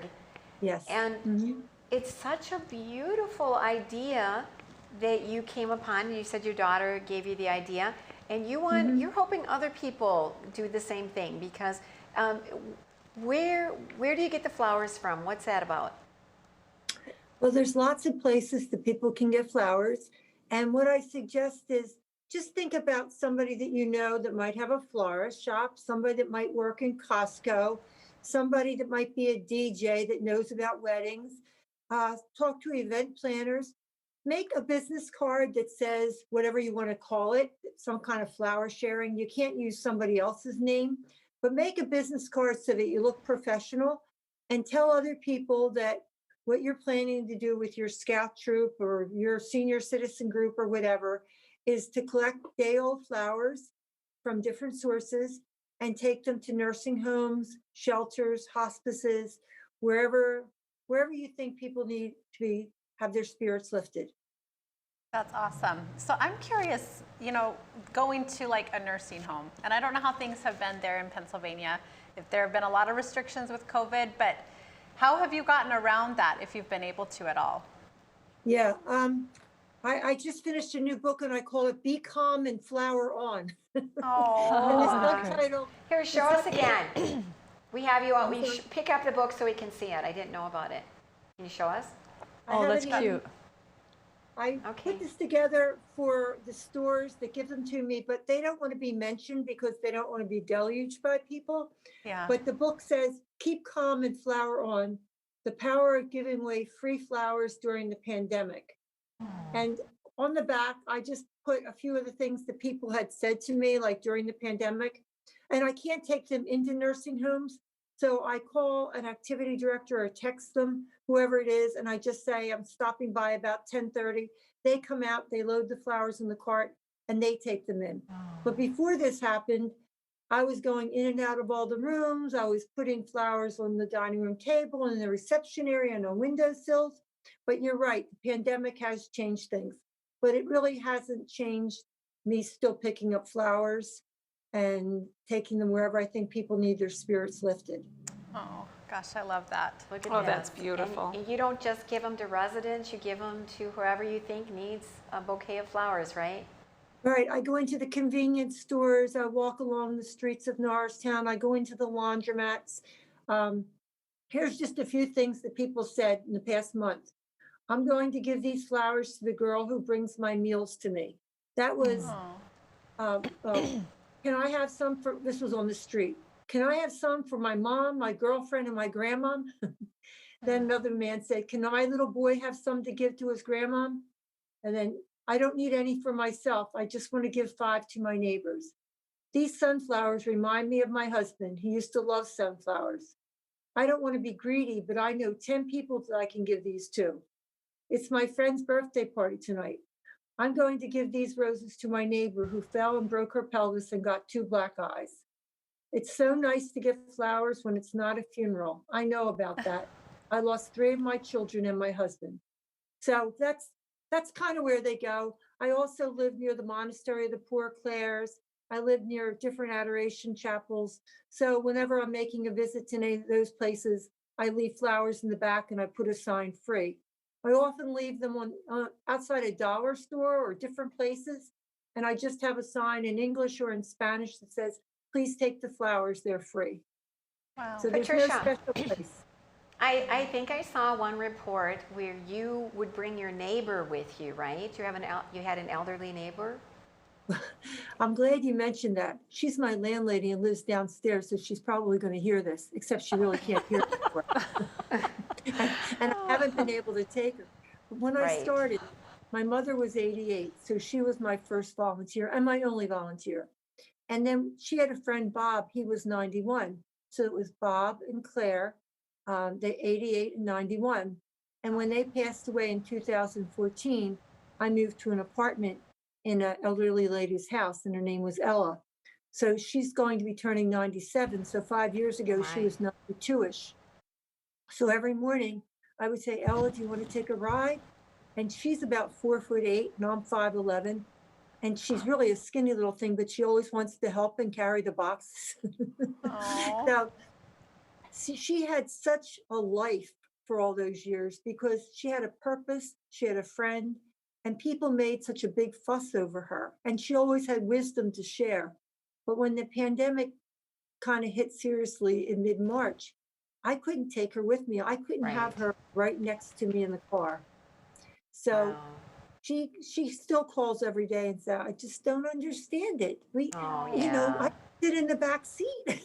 Yes. And it's such a beautiful idea that you came upon. And you said your daughter gave you the idea, and you want you're hoping other people do the same thing, because where do you get the flowers from? What's that about? Well, there's lots of places that people can get flowers. And what I suggest is just think about somebody that you know that might have a florist shop, somebody that might work in Costco, somebody that might be a DJ that knows about weddings. Talk to event planners. Make a business card that says whatever you want to call it, some kind of flower sharing. You can't use somebody else's name, but make a business card so that you look professional, and tell other people that what you're planning to do with your scout troop or your senior citizen group or whatever is to collect day-old flowers from different sources and take them to nursing homes, shelters, hospices, wherever you think people need to have their spirits lifted. That's awesome. So I'm curious, going to like a nursing home, and I don't know how things have been there in Pennsylvania, if there have been a lot of restrictions with COVID, but how have you gotten around that, if you've been able to at all? Yeah, I just finished a new book and I call it Be Calm and Flower On. Oh. And the subtitle. Here, show us again. We have you on. Pick up the book so we can see it. I didn't know about it. Can you show us? Oh, that's cute. I put this together for the stores that give them to me, but they don't want to be mentioned because they don't want to be deluged by people. Yeah. But the book says, keep calm and flower on, the power of giving away free flowers during the pandemic. And on the back, I just put a few of the things that people had said to me, like during the pandemic. And I can't take them into nursing homes. So I call an activity director or text them, whoever it is, and I just say, I'm stopping by about 10:30. They come out, they load the flowers in the cart, and they take them in. But before this happened, I was going in and out of all the rooms. I was putting flowers on the dining room table and the reception area and on windowsills. But you're right, the pandemic has changed things. But it really hasn't changed me still picking up flowers and taking them wherever I think people need their spirits lifted. Oh, gosh, I love that. Look at Oh, this. that's beautiful. And you don't just give them to residents, you give them to whoever you think needs a bouquet of flowers, right? Right. I go into the convenience stores. I walk along the streets of Norristown. I go into the laundromats. Here's just a few things that people said in the past month. I'm going to give these flowers to the girl who brings my meals to me. That was, can I have some for, this was on the street. Can I have some for my mom, my girlfriend, and my grandma? Then another man said, can my little boy have some to give to his grandma? And then, I don't need any for myself. I just want to give 5 to my neighbors. These sunflowers remind me of my husband. He used to love sunflowers. I don't want to be greedy, but I know 10 people that I can give these to. It's my friend's birthday party tonight. I'm going to give these roses to my neighbor who fell and broke her pelvis and got 2 black eyes. It's so nice to give flowers when it's not a funeral. I know about that. I lost 3 of my children and my husband. So that's kind of where they go. I also live near the Monastery of the Poor Clares. I live near different adoration chapels. So whenever I'm making a visit to any of those places, I leave flowers in the back and I put a sign free. I often leave them on outside a dollar store or different places. And I just have a sign in English or in Spanish that says, please take the flowers, they're free. Wow. So there's Patricia. no special place. I think I saw one report where you would bring your neighbor with you, right? You had an elderly neighbor? I'm glad you mentioned that. She's my landlady and lives downstairs, so she's probably going to hear this, except she really can't hear it. And I haven't been able to take her. But when I started, my mother was 88, so she was my first volunteer and my only volunteer. And then she had a friend, Bob, he was 91. So it was Bob and Claire, they 88 and 91. And when they passed away in 2014, I moved to an apartment in an elderly lady's house, and her name was Ella. So she's going to be turning 97. So 5 years ago, she was 92-ish. So every morning I would say, Ella, do you want to take a ride? And she's about 4'8", and I'm 5'11". And she's really a skinny little thing, but she always wants to help and carry the boxes. So she had such a life for all those years because she had a purpose, she had a friend, and people made such a big fuss over her. And she always had wisdom to share. But when the pandemic kind of hit seriously in mid-March, I couldn't take her with me. I couldn't have her right next to me in the car. So she still calls every day and says, I just don't understand it. You know, I sit in the back seat.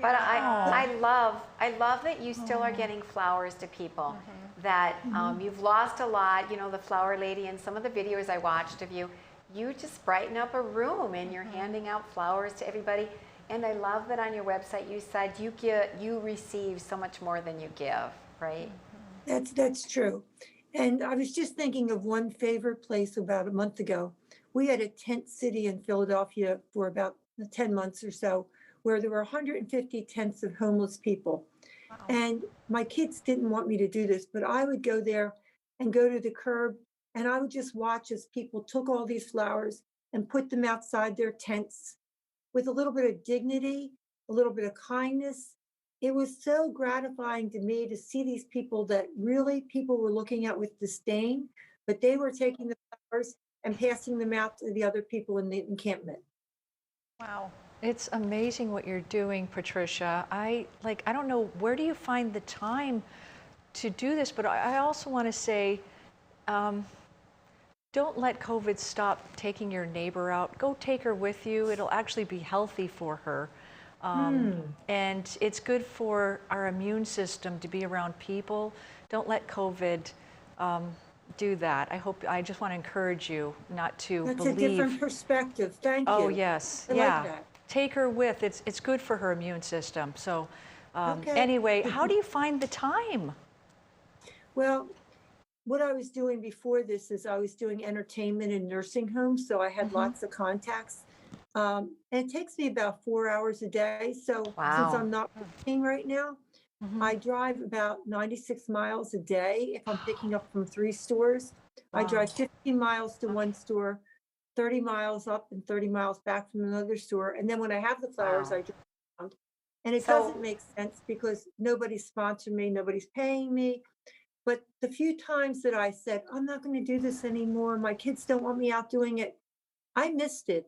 But I love that you still are getting flowers to people, that you've lost a lot. You know, the flower lady and some of the videos I watched of you, you just brighten up a room and you're handing out flowers to everybody. And I love that on your website you said you receive so much more than you give, right? That's true. And I was just thinking of one favorite place about a month ago. We had a tent city in Philadelphia for about 10 months or so, where there were 150 tents of homeless people. Wow. And my kids didn't want me to do this, but I would go there and go to the curb, and I would just watch as people took all these flowers and put them outside their tents with a little bit of dignity, a little bit of kindness. It was so gratifying to me to see these people that really people were looking at with disdain, but they were taking the flowers and passing them out to the other people in the encampment. Wow. It's amazing what you're doing, Patricia. I don't know, where do you find the time to do this? But I also want to say, don't let COVID stop taking your neighbor out. Go take her with you. It'll actually be healthy for her. And it's good for our immune system to be around people. Don't let COVID do that. I just want to encourage you not to That's believe. a different perspective. Thank you. Oh, yes. I yeah. like that. Take her with. It's good for her immune system. So Okay. anyway, how do you find the time? Well, what I was doing before this is I was doing entertainment in nursing homes, so I had lots of contacts. And it takes me about 4 hours a day. So since I'm not working right now, I drive about 96 miles a day if I'm picking up from 3 stores. I drive 15 miles to one store, 30 miles up and 30 miles back from another store. And then when I have the flowers, I drive around. And it doesn't make sense because nobody's sponsoring me, nobody's paying me. But the few times that I said, I'm not going to do this anymore, my kids don't want me out doing it, I missed it.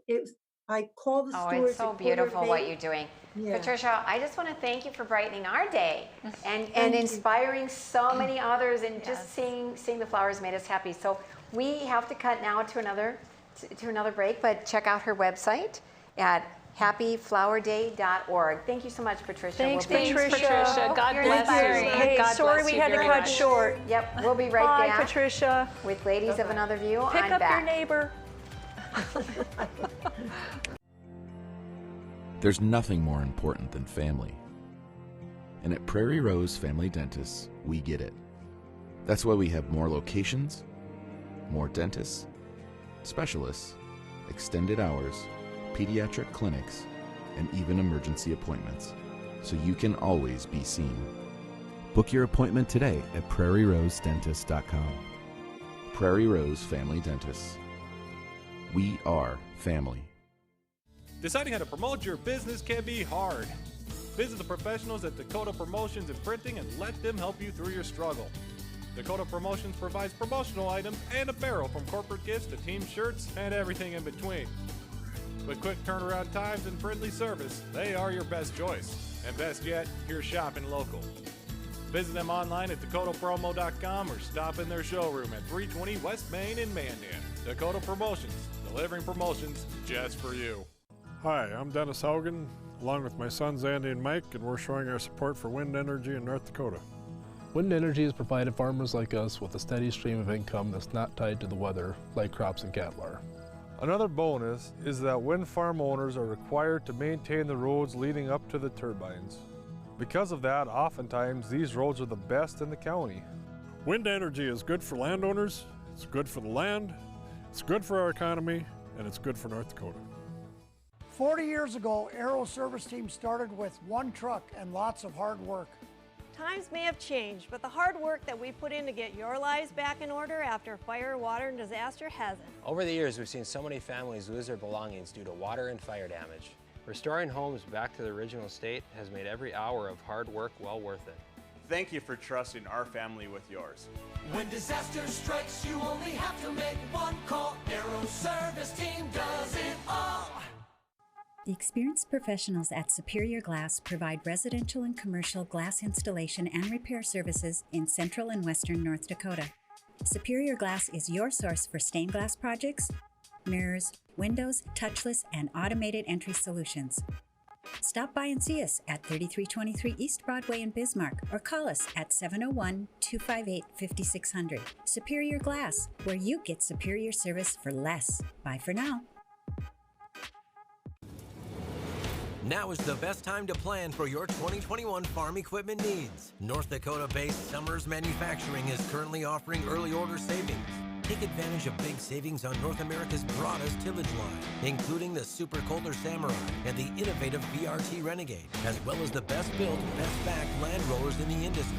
I call the stores. Oh, it's so beautiful what you're doing. Yeah. Patricia, I just want to thank you for brightening our day and inspiring so many others, and just seeing the flowers made us happy. So we have to cut now to another break, but check out her website at happyflowerday.org. Thank you so much, Patricia. Thanks, Patricia. God bless you. Hey, sorry we had to cut short. Yep, we'll be right back. Bye, Patricia. With Ladies of Another View. Pick I'm up back. your neighbor. There's nothing more important than family. And at Prairie Rose Family Dentists, we get it. That's why we have more locations, more dentists, specialists, extended hours, pediatric clinics, and even emergency appointments, so you can always be seen. Book your appointment today at prairierosedentist.com. Prairie Rose Family Dentists. We are family. Deciding how to promote your business can be hard. Visit the professionals at Dakota Promotions and Printing and let them help you through your struggle. Dakota Promotions provides promotional items and apparel, from corporate gifts to team shirts and everything in between. With quick turnaround times and friendly service, they are your best choice. And best yet, you're shopping local. Visit them online at dakotapromo.com or stop in their showroom at 320 West Main in Mandan. Dakota Promotions, delivering promotions just for you. Hi, I'm Dennis Haugen, along with my sons Andy and Mike, and we're showing our support for wind energy in North Dakota. Wind energy has provided farmers like us with a steady stream of income that's not tied to the weather, like crops and cattle are. Another bonus is that wind farm owners are required to maintain the roads leading up to the turbines. Because of that, oftentimes these roads are the best in the county. Wind energy is good for landowners, it's good for the land, it's good for our economy, and it's good for North Dakota. 40 years ago, Aero Service Team started with one truck and lots of hard work. Times may have changed, but the hard work that we put in to get your lives back in order after fire, water, and disaster hasn't. Over the years, we've seen so many families lose their belongings due to water and fire damage. Restoring homes back to the original state has made every hour of hard work well worth it. Thank you for trusting our family with yours. When disaster strikes, you only have to make one call. Aero Service Team does it all. The experienced professionals at Superior Glass provide residential and commercial glass installation and repair services in central and western North Dakota. Superior Glass is your source for stained glass projects, mirrors, windows, touchless, and automated entry solutions. Stop by and see us at 3323 East Broadway in Bismarck or call us at 701-258-5600. Superior Glass, where you get superior service for less. Bye for now. Now is the best time to plan for your 2021 farm equipment needs. North Dakota-based Summers Manufacturing is currently offering early order savings. Take advantage of big savings on North America's broadest tillage line, including the Super Kohler Samurai and the innovative VRT Renegade, as well as the best built, best backed land rollers in the industry.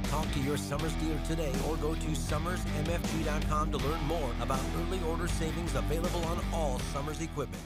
Talk to your Summers dealer today or go to summersmfg.com to learn more about early order savings available on all Summers equipment.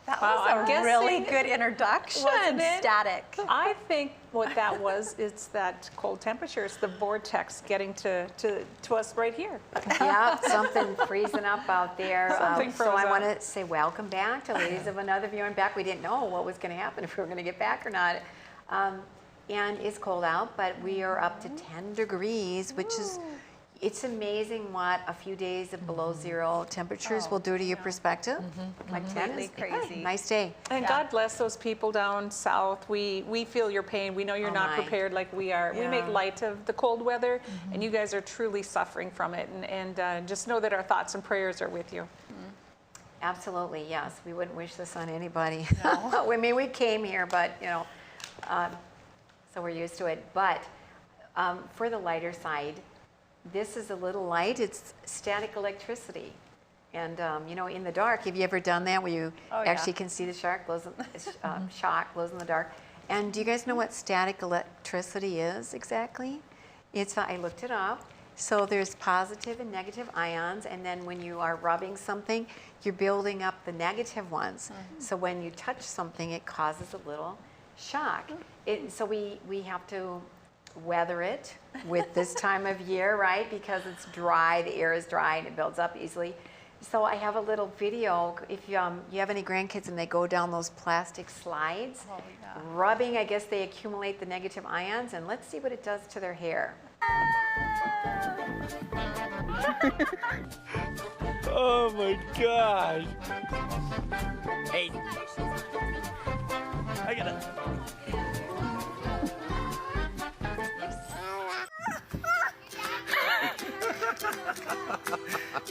That Wow, was I'm a guessing- really good introduction. Wasn't it? Static. I think what that was, it's that cold temperature. It's the vortex getting to us right here. Yeah, something freezing up out there. Something So froze I want up. to say welcome back to Ladies of Another View and Back. We didn't know what was going to happen, if we were going to get back or not. And it's cold out, but we are up to 10 degrees, which is, it's amazing what a few days of below zero temperatures will do to your perspective. Like 10 is crazy. nice day. And God bless those people down south. We feel your pain. We know you're Oh not my. prepared like we are. We make Yeah. light of the cold weather, and you guys are truly suffering from it. And just know that our thoughts and prayers are with you. Absolutely, yes. We wouldn't wish this on anybody. I mean, we came here, but, you know, so we're used to it. But for the lighter side, this is a little light. It's static electricity. And, you know, in the dark, have you ever done that where you Oh, yeah. actually can see the shock glows in the dark? And do you guys know what static electricity is exactly? It's, I looked it up. So there's positive and negative ions, and then when you are rubbing something, you're building up the negative ones. So when you touch something, it causes a little shock. So we have to weather it with this time of year, right? Because it's dry, the air is dry, and it builds up easily. So I have a little video. If you have any grandkids and they go down those plastic slides, rubbing, I guess they accumulate the negative ions, and let's see what it does to their hair. Oh my gosh. Hey. I gotta.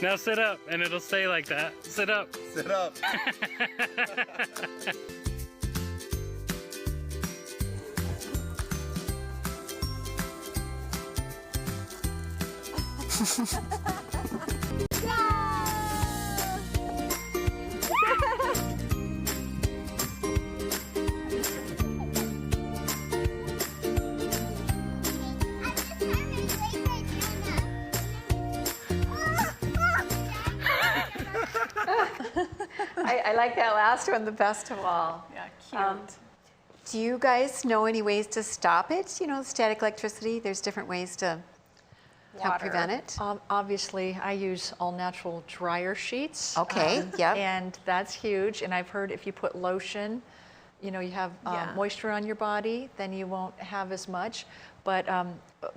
Now sit up and it'll stay like that. Sit up. Sit up. I like that last one the best of all. Yeah, cute. Do you guys know any ways to stop it? You know, static electricity, there's different ways to help prevent it. Obviously, I use all natural dryer sheets. Okay, yep. And that's huge. And I've heard if you put lotion you know, you have moisture on your body, then you won't have as much. But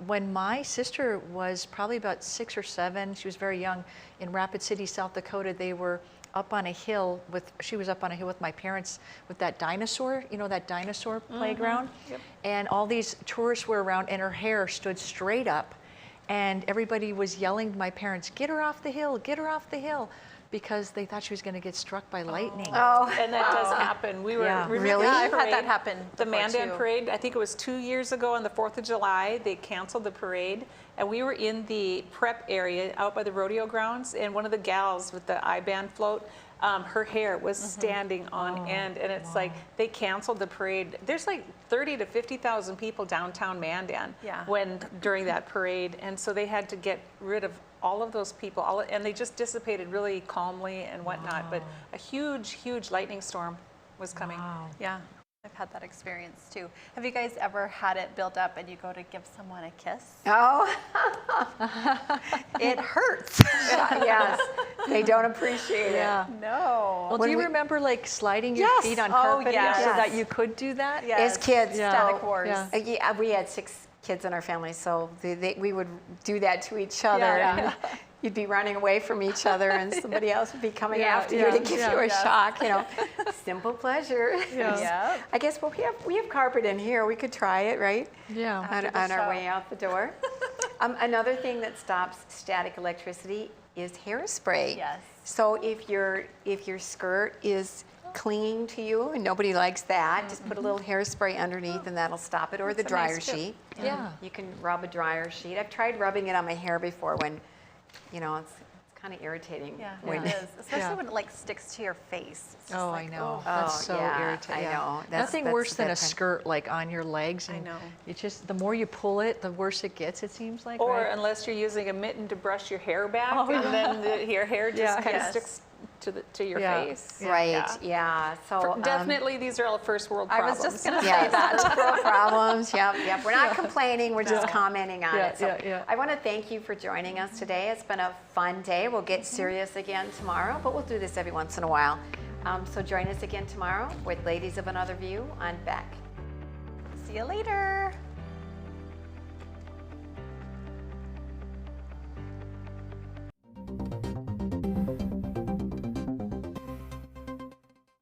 when my sister was probably about 6 or 7, she was very young, in Rapid City, South Dakota, they were up on a hill she was up on a hill with my parents with that dinosaur, you know, that dinosaur playground. Yep. And all these tourists were around and her hair stood straight up. And everybody was yelling to my parents, get her off the hill, get her off the hill, because they thought she was going to get struck by lightning. And that does happen. We were Really? Yeah, I've had that happen. The before, Mandan too. Parade, I think it was 2 years ago on the 4th of July, they canceled the parade. And we were in the prep area out by the rodeo grounds, and one of the gals with the I-band float, her hair was standing on end, and it's like they canceled the parade. There's like 30 to 50,000 people downtown Mandan during that parade, and so they had to get rid of all of those people, and they just dissipated really calmly and whatnot. But a huge, huge lightning storm was coming. Yeah, I've had that experience too. Have you guys ever had it build up and you go to give someone a kiss? Oh, It hurts. yes, they don't appreciate Yeah. it. No. Well, do you remember like sliding your Yes. feet on Oh, carpet yes. so that you could do that? Yes. As kids, Static Wars. Yeah. Yeah, we had 6 kids in our family, so we would do that to each other. Yeah. And you'd be running away from each other, and somebody else would be coming after you yeah, to give you a yeah. shock. You know, simple pleasure. Yeah. I guess we have carpet in here. We could try it, right? Yeah. On our way out the door. Another thing that stops static electricity is hairspray. Yes. So if your skirt is clinging to you and nobody likes that, just put a little hairspray underneath and that'll stop it, or the That's a dryer nice tip. sheet. Yeah. You can rub a dryer sheet. I've tried rubbing it on my hair before when, you know, it's kind of irritating. Yeah, when, it is. Especially Yeah. when it like sticks to your face. It's just Oh, like, I know. oh. That's so yeah, irritating. I know. Nothing That's worse than a bad thing. skirt like on your legs. And I know. It just, the more you pull it, the worse it gets, it seems like. Or right? unless you're using a mitten to brush your hair back, Oh, and yeah. then your hair just Yeah. kind of Yes. sticks to your Yeah. face. Right, yeah. So Definitely, these are all first world I problems. was just going to say yes, that. first world problems. Yep. We're not complaining. We're just commenting on Yeah, it. So yeah. I want to thank you for joining us today. It's been a fun day. We'll get serious again tomorrow, but we'll do this every once in a while. So join us again tomorrow with Ladies of Another View on Beck. See you later.